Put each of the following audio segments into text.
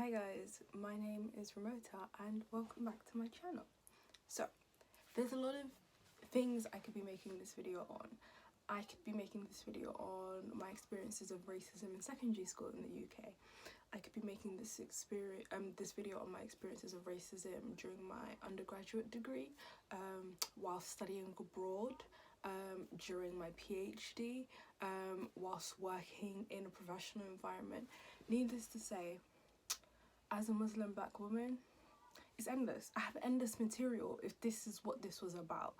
Hi guys, my name is Ramota and welcome back to my channel. So, there's a lot of things I could be making this video on. I could be making this video on my experiences of racism in secondary school in the UK. I could be making this video on my experiences of racism during my undergraduate degree, while studying abroad, during my PhD, whilst working in a professional environment. Needless to say, as a Muslim black woman, it's endless. I have endless material if this is what this was about,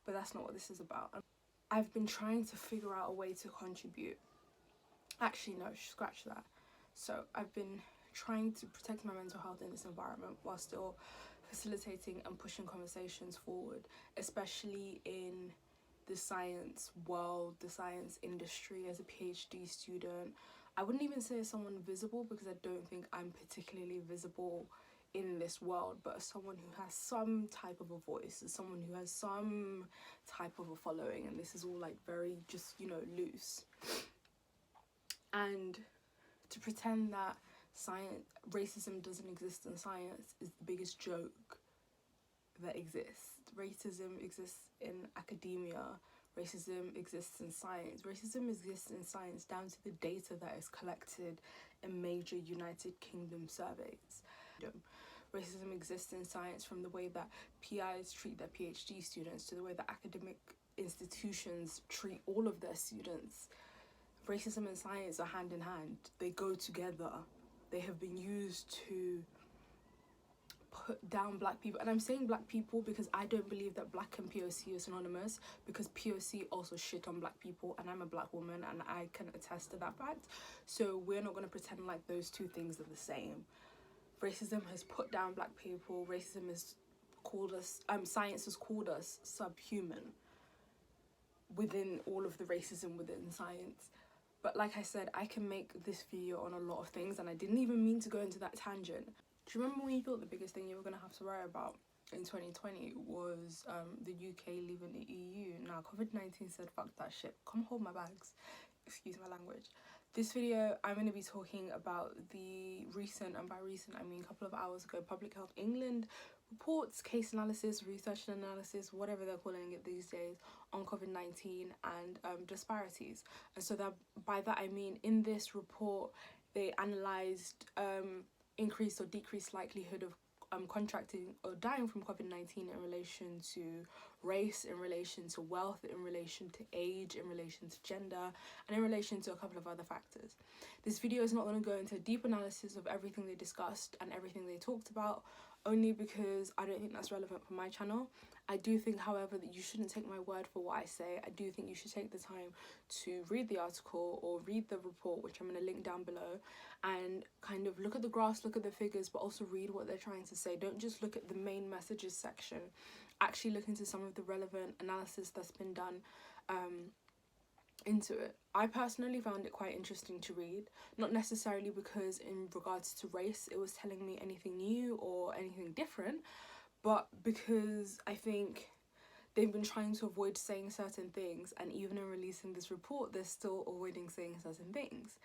but that's not what this is about. I've been trying to figure out a way to contribute. Actually, no, scratch that. So I've been trying to protect my mental health in this environment while still facilitating and pushing conversations forward, especially in the science world, the science industry. As a PhD student, I wouldn't even say as someone visible, because I don't think I'm particularly visible in this world, but as someone who has some type of a voice, as someone who has some type of a following, and this is all like very just, loose. And to pretend that racism doesn't exist in science is the biggest joke that exists. Racism exists in academia. Racism exists in science. Racism exists in science down to the data that is collected in major United Kingdom surveys. Racism exists in science from the way that PIs treat their PhD students to the way that academic institutions treat all of their students. Racism and science are hand in hand. They go together. They have been used to put down black people, and I'm saying black people because I don't believe that black and POC are synonymous, because POC also shit on black people, and I'm a black woman and I can attest to that fact. So we're not going to pretend like those two things are the same. Racism has put down black people. Racism has called us, science has called us subhuman within all of the racism within science. But like I said, I can make this video on a lot of things, and I didn't even mean to go into that tangent. Do you remember when you thought the biggest thing you were going to have to worry about in 2020 was the UK leaving the EU? Now, COVID-19 said, fuck that shit. Come hold my bags. Excuse my language. This video, I'm going to be talking about the recent, and by recent I mean a couple of hours ago, Public Health England reports, case analysis, research and analysis, whatever they're calling it these days, on COVID-19 and disparities. And so that, by that I mean, in this report they analysed increased or decreased likelihood of contracting or dying from COVID-19 in relation to race, in relation to wealth, in relation to age, in relation to gender, and in relation to a couple of other factors. This video is not going to go into a deep analysis of everything they discussed and everything they talked about, only because I don't think that's relevant for my channel. I do think, however, that you shouldn't take my word for what I say. I do think you should take the time to read the article or read the report, which I'm going to link down below, and kind of look at the graphs, look at the figures, but also read what they're trying to say. Don't just look at the main messages section. Actually look into some of the relevant analysis that's been done into it. I personally found it quite interesting to read, not necessarily because in regards to race it was telling me anything new or anything different, but because I think they've been trying to avoid saying certain things, and even in releasing this report they're still avoiding saying certain things.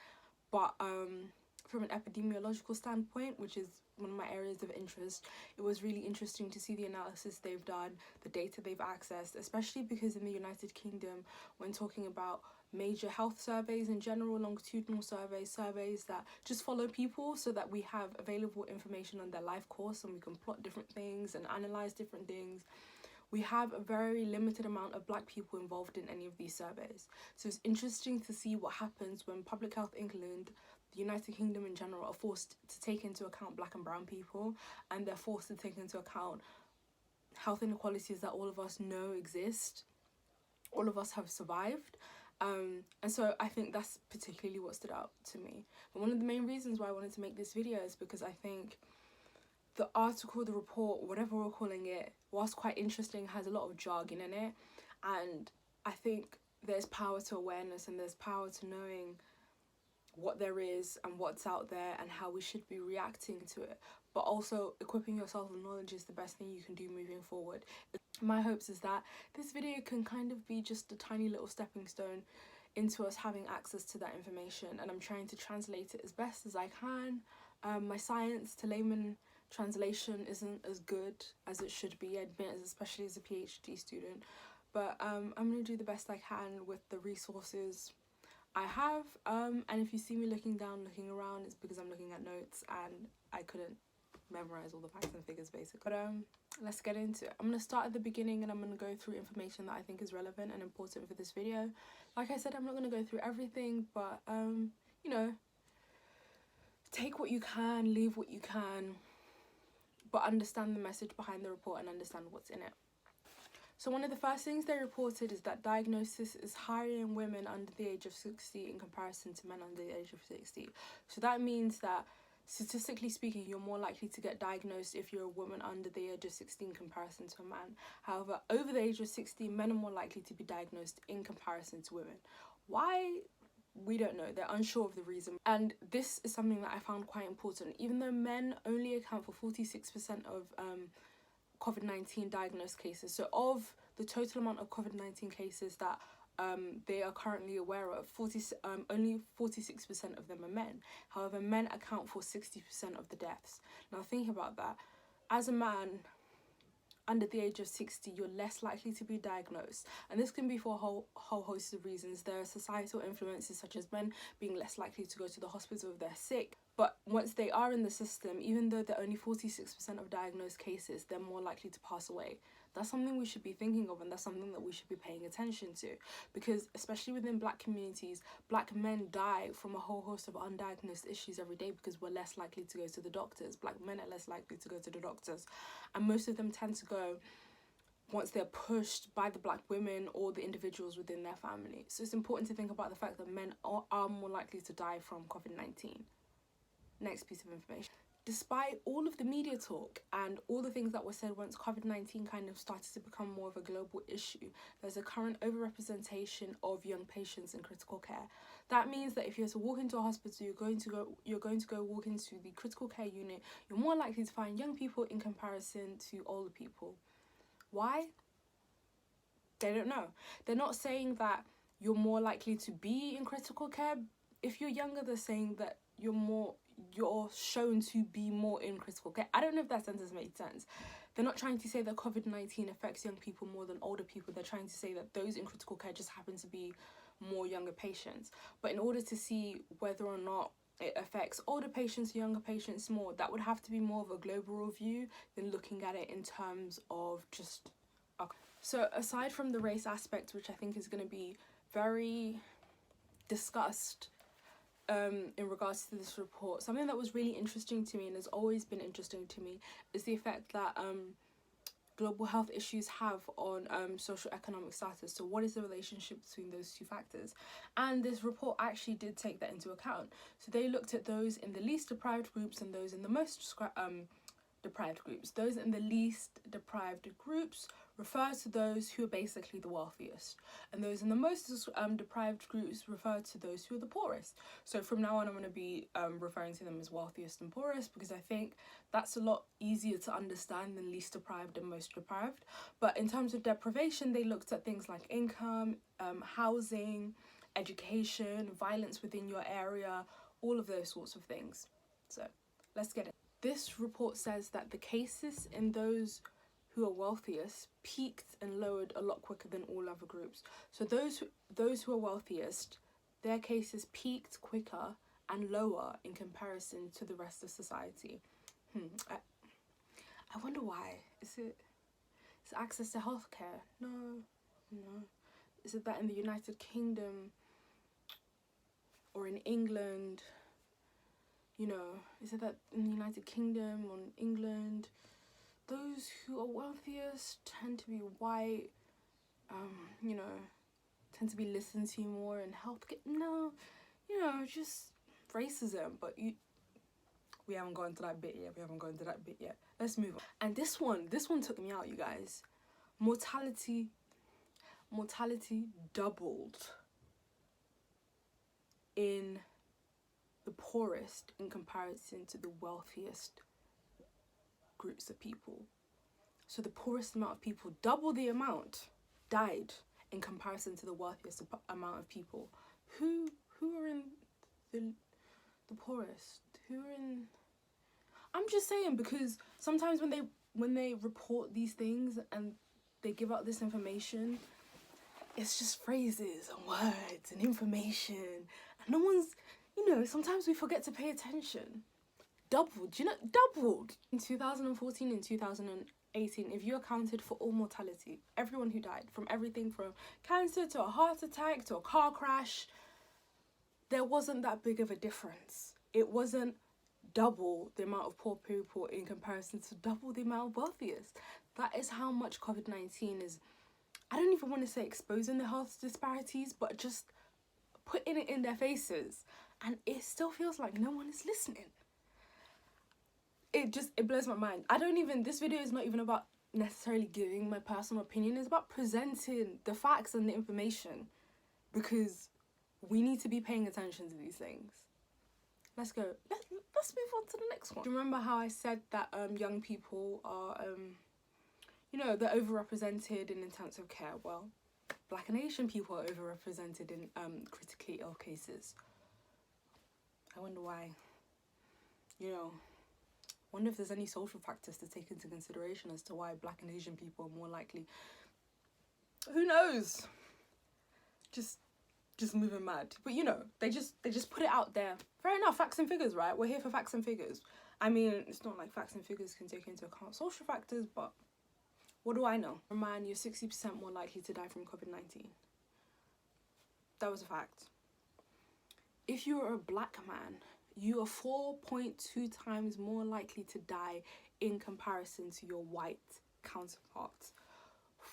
But from an epidemiological standpoint, which is one of my areas of interest, it was really interesting to see the analysis they've done, the data they've accessed, especially because in the United Kingdom, when talking about major health surveys in general, longitudinal surveys that just follow people so that we have available information on their life course and we can plot different things and analyse different things, we have a very limited amount of black people involved in any of these surveys. So it's interesting to see what happens when Public Health England, the United Kingdom in general, are forced to take into account black and brown people, and they're forced to take into account health inequalities that all of us know exist, all of us have survived. And so I think that's particularly what stood out to me. But one of the main reasons why I wanted to make this video is because I think the article, the report, whatever we're calling it, whilst quite interesting, has a lot of jargon in it, and I think there's power to awareness and there's power to knowing what there is and what's out there and how we should be reacting to it. But also equipping yourself with knowledge is the best thing you can do moving forward. My hopes is that this video can kind of be just a tiny little stepping stone into us having access to that information, and I'm trying to translate it as best as I can My science to layman translation isn't as good as it should be, I admit, especially as a PhD student. But I'm going to do the best I can with the resources I have. And if you see me looking down, looking around, it's because I'm looking at notes and I couldn't memorize all the facts and figures basically. But let's get into it. I'm going to start at the beginning and I'm going to go through information that I think is relevant and important for this video. Like I said, I'm not going to go through everything, but you know, take what you can, leave what you can, but understand the message behind the report and understand what's in it. So one of the first things they reported is that diagnosis is higher in women under the age of 60 in comparison to men under the age of 60. So that means that statistically speaking, you're more likely to get diagnosed if you're a woman under the age of 60 in comparison to a man. However, over the age of 60, men are more likely to be diagnosed in comparison to women. Why? We don't know. They're unsure of the reason. And this is something that I found quite important. Even though men only account for 46% of COVID-19 diagnosed cases, so of the total amount of COVID-19 cases that they are currently aware of, only 46% of them are men. However, men account for 60% of the deaths. Now think about that. As a man under the age of 60, you're less likely to be diagnosed, and this can be for a whole host of reasons. There are societal influences such as men being less likely to go to the hospital if they're sick, but once they are in the system, even though they're only 46% of diagnosed cases, they're more likely to pass away. That's something we should be thinking of, and that's something that we should be paying attention to, because especially within black communities, black men die from a whole host of undiagnosed issues every day because we're less likely to go to the doctors. Black men are less likely to go to the doctors, and most of them tend to go once they're pushed by the black women or the individuals within their family. So it's important to think about the fact that men are more likely to die from COVID-19. Next piece of information. Despite all of the media talk and all the things that were said once COVID-19 kind of started to become more of a global issue, there's a current overrepresentation of young patients in critical care. That means that if you're to walk into a hospital, you're going to go walk into the critical care unit, you're more likely to find young people in comparison to older people. Why? They don't know. They're not saying that you're more likely to be in critical care. If you're younger, they're saying that you're shown to be more in critical care. I don't know if that sentence made sense. They're not trying to say that COVID-19 affects young people more than older people. They're trying to say that those in critical care just happen to be more younger patients. But in order to see whether or not it affects older patients or younger patients more, that would have to be more of a global review than looking at it in terms of just... Okay. So aside from the race aspect, which I think is going to be very discussed in regards to this report, something that was really interesting to me and has always been interesting to me is the effect that global health issues have on socioeconomic status. So what is the relationship between those two factors? And this report actually did take that into account. So they looked at those in the least deprived groups and those in the most deprived groups. Those in the least deprived groups refer to those who are basically the wealthiest, and those in the most deprived groups refer to those who are the poorest. So from now on, I'm going to be referring to them as wealthiest and poorest, because I think that's a lot easier to understand than least deprived and most deprived. But in terms of deprivation, they looked at things like income, housing, education, violence within your area, all of those sorts of things. So let's get it. This report says that the cases in those who are wealthiest peaked and lowered a lot quicker than all other groups. So those who are wealthiest, their cases peaked quicker and lower in comparison to the rest of society. I wonder why. Is it access to healthcare? No. Is it that in the United Kingdom or in England, is it that in the United Kingdom or in England, those who are wealthiest tend to be white, tend to be listened to more in healthcare? No, just racism. But we haven't gone to that bit yet. Let's move on. And this one took me out, you guys. Mortality doubled in the poorest in comparison to the wealthiest groups of people. So the poorest amount of people, double the amount, died in comparison to the wealthiest amount of people. Who are in the poorest? Who are in I'm just saying, because sometimes when they report these things and they give out this information, it's just phrases and words and information, and no one's, sometimes we forget to pay attention. Doubled. In 2014 and 2018, if you accounted for all mortality, everyone who died from everything from cancer to a heart attack to a car crash, there wasn't that big of a difference. It wasn't double the amount of poor people in comparison to double the amount of wealthiest. That is how much COVID-19 is, I don't even want to say exposing the health disparities, but just putting it in their faces. And it still feels like no one is listening. It blows my mind. This video is not even about necessarily giving my personal opinion. It's about presenting the facts and the information, because we need to be paying attention to these things. Let's go. Let's move on to the next one. Do you remember how I said that young people are, they're overrepresented in intensive care? Well, Black and Asian people are overrepresented in critically ill cases. I wonder why. Wonder if there's any social factors to take into consideration as to why Black and Asian people are more likely. Who knows? Just moving mad. But they just put it out there. Fair enough, facts and figures, right? We're here for facts and figures. I mean, it's not like facts and figures can take into account social factors, but what do I know? Man, you're 60% more likely to die from COVID-19. That was a fact. If you're a Black man, you are 4.2 times more likely to die in comparison to your white counterparts.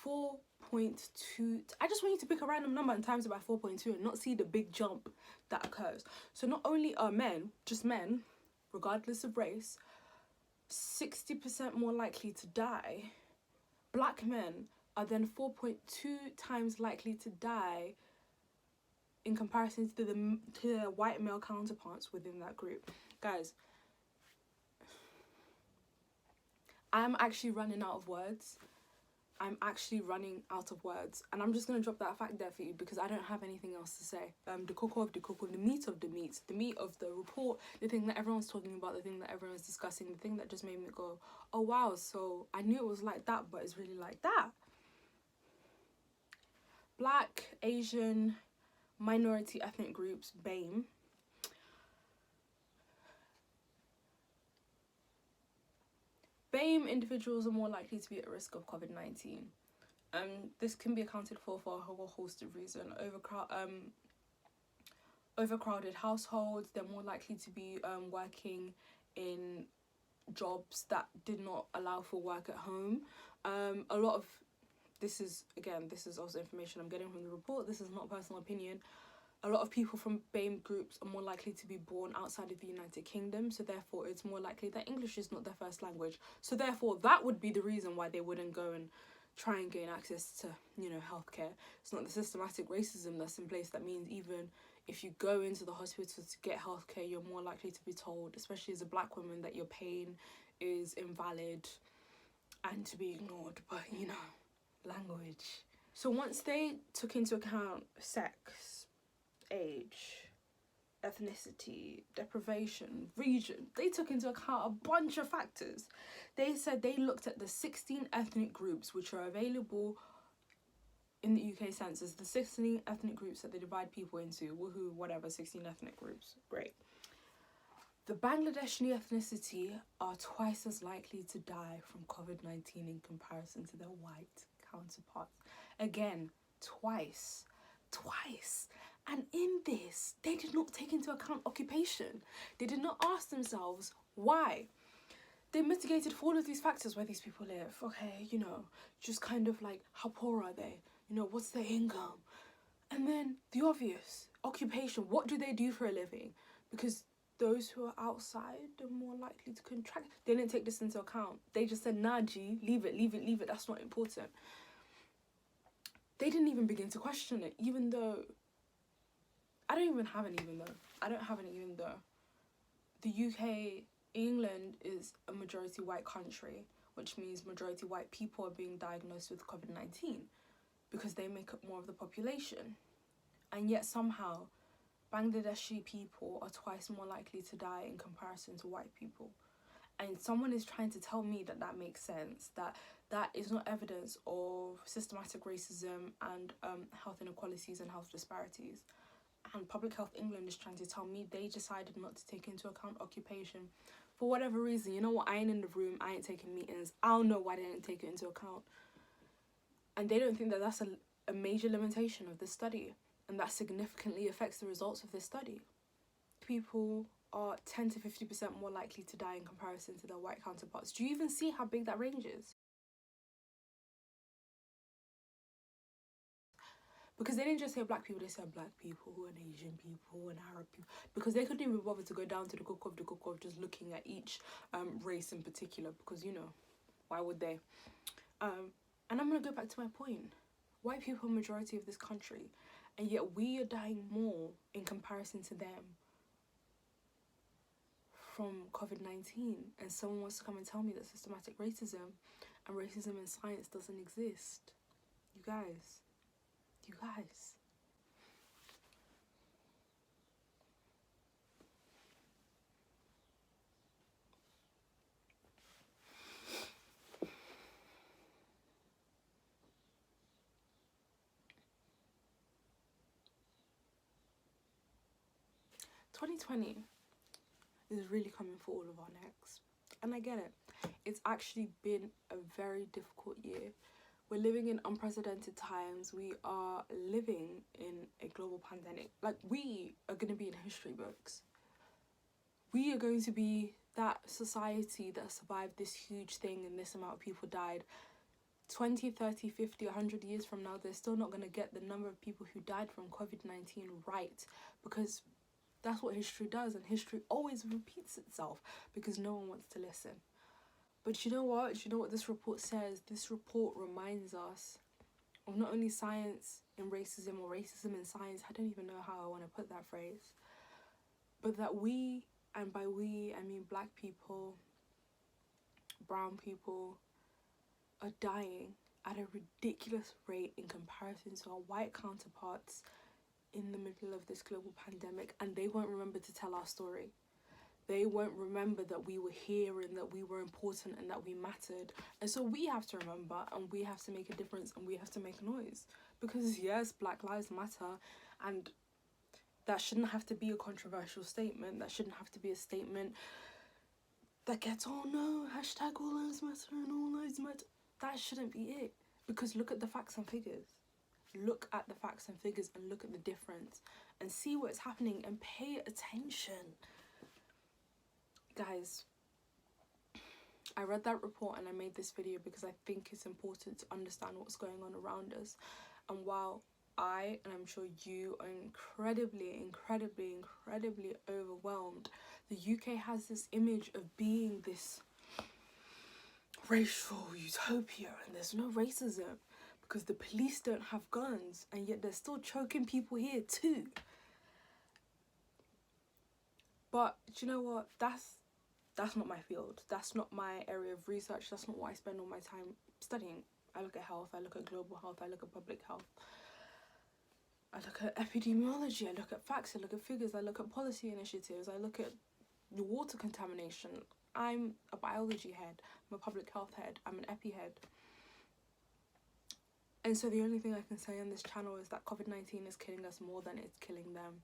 4.2. I just want you to pick a random number and times it by 4.2 and not see the big jump that occurs. So not only are men, just men, regardless of race, 60% more likely to die, Black men are then 4.2 times likely to die in comparison to the white male counterparts within that group. Guys, I'm actually running out of words. And I'm just going to drop that fact there for you, because I don't have anything else to say. The cocoa of the cocoa, the meat of the meat, the meat of the report, the thing that everyone's talking about, the thing that everyone's discussing, the thing that just made me go, oh wow, so I knew it was like that, but it's really like that. Black, Asian, minority ethnic groups, BAME. BAME individuals are more likely to be at risk of COVID-19. This can be accounted for a whole host of reasons. Overcrowded households, they're more likely to be working in jobs that did not allow for work at home. A lot of this is also information I'm getting from the report. This is not personal opinion. A lot of people from BAME groups are more likely to be born outside of the United Kingdom, so therefore it's more likely that English is not their first language. So therefore that would be the reason why they wouldn't go and try and gain access to, healthcare. It's not the systematic racism that's in place that means even if you go into the hospital to get healthcare, you're more likely to be told, especially as a Black woman, that your pain is invalid and to be ignored by, language. So once they took into account sex, age, ethnicity, deprivation, region, they took into account a bunch of factors. They said they looked at the 16 ethnic groups which are available in the UK census, the 16 ethnic groups that they divide people into, woohoo, whatever, 16 ethnic groups, great. The Bangladeshi ethnicity are twice as likely to die from COVID-19 in comparison to their white counterparts. Again, twice. And in this, they did not take into account occupation. They did not ask themselves why. They mitigated for all of these factors where these people live. Okay, just kind of like, how poor are they? What's their income? And then the obvious, occupation. What do they do for a living? Because those who are outside are more likely to contract. They didn't take this into account. They just said, nah, G, leave it. That's not important. They didn't even begin to question it, even though... I don't have an even though. The UK, England is a majority white country, which means majority white people are being diagnosed with COVID-19 because they make up more of the population. And yet somehow, Bangladeshi people are twice more likely to die in comparison to white people. And someone is trying to tell me that that makes sense, that that is not evidence of systematic racism and health inequalities and health disparities. And Public Health England is trying to tell me they decided not to take into account occupation for whatever reason. You know what? I ain't in the room. I ain't taking meetings. I don't know why they didn't take it into account. And they don't think that that's a major limitation of this study, and that significantly affects the results of this study. People are 10 to 50% more likely to die in comparison to their white counterparts. Do you even see how big that range is? Because they didn't just say black people, they said black people and Asian people and Arab people. Because they couldn't even bother to go down to the cook of just looking at each race in particular. Because, you know, why would they? And I'm going to go back to my point. White people are the majority of this country. And yet we are dying more in comparison to them from COVID-19. And someone wants to come and tell me that systematic racism and racism in science doesn't exist. You guys. 2020 is really coming for all of our necks. And I get it. It's actually been a very difficult year. We're living in unprecedented times. We are living in a global pandemic. Like, we are going to be in history books. We are going to be that society that survived this huge thing and this amount of people died. 20, 30, 50, 100 years from now, they're still not going to get the number of people who died from COVID-19 right, because that's what history does, and history always repeats itself because no one wants to listen. But you know what? This report says? This report reminds us of not only science in racism or racism in science, I don't even know how I want to put that phrase, but that we, and by we, I mean black people, brown people, are dying at a ridiculous rate in comparison to our white counterparts in the middle of this global pandemic, and they won't remember to tell our story. They won't remember that we were here and that we were important and that we mattered. And so we have to remember, and we have to make a difference, and we have to make noise. Because yes, Black Lives Matter, and that shouldn't have to be a controversial statement. That shouldn't have to be a statement that gets, oh no, hashtag all lives matter and all lives matter. That shouldn't be it. Because look at the facts and figures. Look at the facts and figures and look at the difference and see what's happening and pay attention. Guys, I read that report and I made this video because I think it's important to understand what's going on around us. And while I, and I'm sure you, are incredibly overwhelmed, the UK has this image of being this racial utopia, and there's no racism because the police don't have guns, and yet they're still choking people here too. But you know what? That's not my field. That's not my area of research. That's not what I spend all my time studying. I look at health, I look at global health, I look at public health. I look at epidemiology, I look at facts, I look at figures, I look at policy initiatives, I look at the water contamination. I'm a biology head, I'm a public health head, I'm an epi head. And so the only thing I can say on this channel is that COVID-19 is killing us more than it's killing them.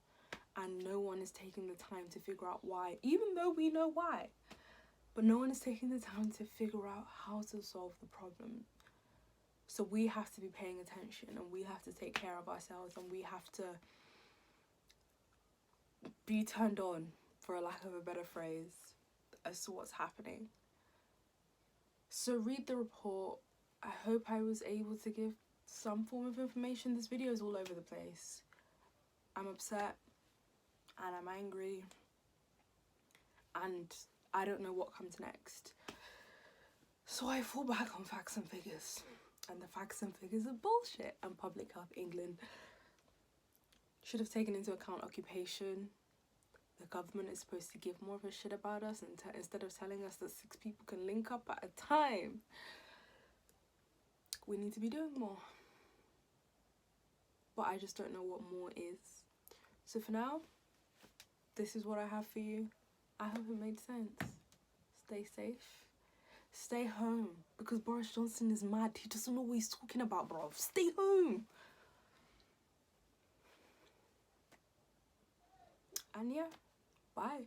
And no one is taking the time to figure out why, even though we know why. But no one is taking the time to figure out how to solve the problem. So we have to be paying attention, and we have to take care of ourselves, and we have to be turned on, for a lack of a better phrase, as to what's happening. So read the report. I hope I was able to give some form of information. This video is all over the place. I'm upset and I'm angry and I don't know what comes next. So I fall back on facts and figures. And the facts and figures are bullshit. And Public Health England should have taken into account occupation. The government is supposed to give more of a shit about us, and instead of telling us that 6 people can link up at a time, we need to be doing more. But I just don't know what more is. So for now, this is what I have for you. I hope it made sense. Stay stay safe. Stay home, because Boris Johnson is mad. He doesn't know what he's talking about, bro. Stay home. And yeah, bye.